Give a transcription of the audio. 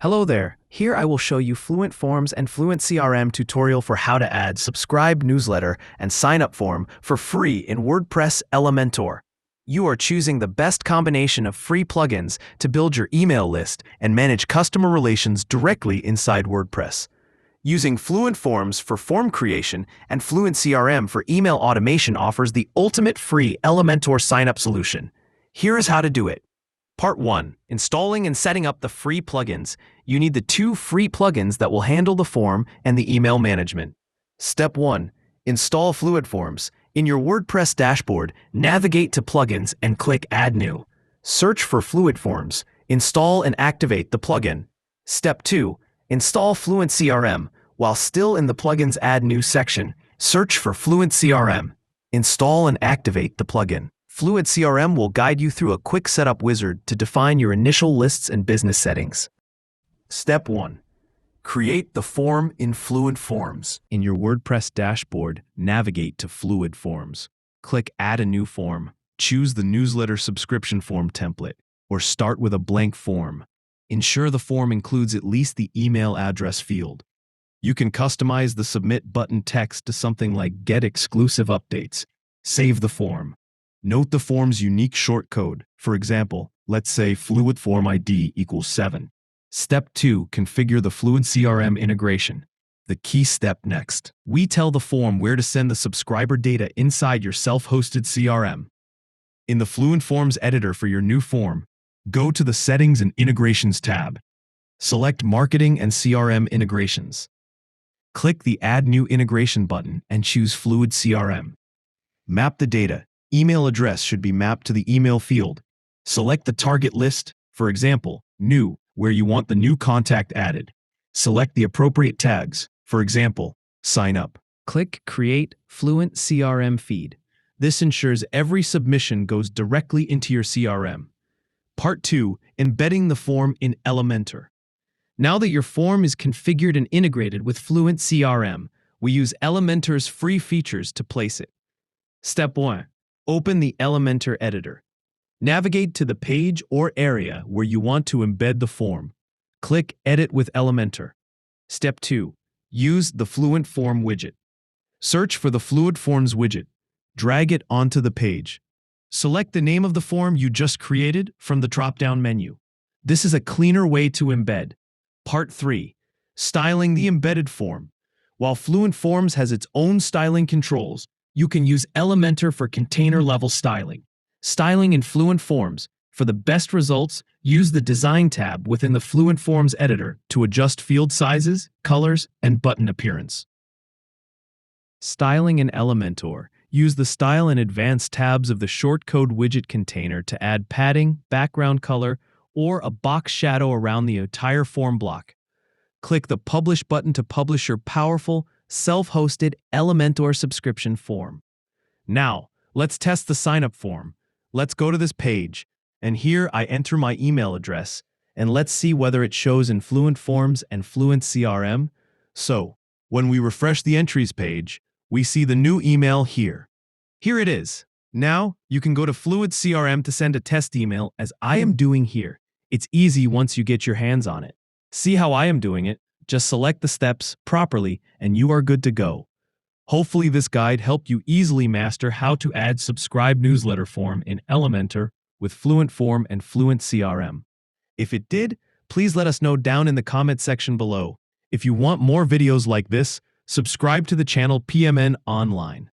Hello there. Here I will show you Fluent Forms and Fluent CRM tutorial for how to add subscribe newsletter and sign up form for free in WordPress Elementor. You are choosing the best combination of free plugins to build your email list and manage customer relations directly inside WordPress. Using Fluent Forms for form creation and Fluent CRM for email automation offers the ultimate free Elementor sign-up solution. Here is how to do it. Part 1. Installing and setting up the free plugins. You need the 2 free plugins that will handle the form and the email management. Step 1. Install Fluent Forms. In your WordPress dashboard, navigate to Plugins and click Add New. Search for Fluent Forms. Install and activate the plugin. Step 2. Install Fluent CRM. While still in the Plugins Add New section, search for Fluent CRM. Install and activate the plugin. Fluent CRM will guide you through a quick setup wizard to define your initial lists and business settings. Step 1. Create the form in Fluent Forms. In your WordPress dashboard, navigate to Fluent Forms. Click Add a New Form. Choose the newsletter subscription form template, or start with a blank form. Ensure the form includes at least the email address field. You can customize the Submit button text to something like Get Exclusive Updates. Save the form. Note the form's unique shortcode. For example, let's say Fluent Form ID equals 7. Step 2. Configure the Fluent CRM integration. The key step next. We tell the form where to send the subscriber data inside your self-hosted CRM. In the Fluent Forms editor for your new form, go to the Settings and Integrations tab. Select Marketing and CRM Integrations. Click the Add New Integration button and choose Fluent CRM. Map the data. Email address should be mapped to the email field. Select the target list, for example, New, where you want the new contact added. Select the appropriate tags, for example, Sign Up. Click Create Fluent CRM Feed. This ensures every submission goes directly into your CRM. Part 2. Embedding the form in Elementor. Now that your form is configured and integrated with Fluent CRM, we use Elementor's free features to place it. Step 1. Open the Elementor editor. Navigate to the page or area where you want to embed the form. Click Edit with Elementor. Step 2. Use the Fluent Form widget. Search for the Fluent Forms widget. Drag it onto the page. Select the name of the form you just created from the drop-down menu. This is a cleaner way to embed. Part 3. Styling the embedded form. While Fluent Forms has its own styling controls, you can use Elementor for container-level styling. Styling in Fluent Forms. For the best results, use the Design tab within the Fluent Forms editor to adjust field sizes, colors, and button appearance. Styling in Elementor. Use the Style and Advanced tabs of the shortcode widget container to add padding, background color, or a box shadow around the entire form block. Click the Publish button to publish your powerful, self-hosted Elementor subscription form. Now, let's test the sign-up form. Let's go to this page, and here I enter my email address, and let's see whether it shows in Fluent Forms and Fluent CRM. So, when we refresh the entries page, we see the new email here. Here it is. Now, you can go to Fluent CRM to send a test email, as I am doing here. It's easy once you get your hands on it. See how I am doing it? Just select the steps properly and you are good to go. Hopefully this guide helped you easily master how to add subscribe newsletter form in Elementor with Fluent Form and Fluent CRM. If it did, please let us know down in the comment section below. If you want more videos like this, subscribe to the channel PMN Online.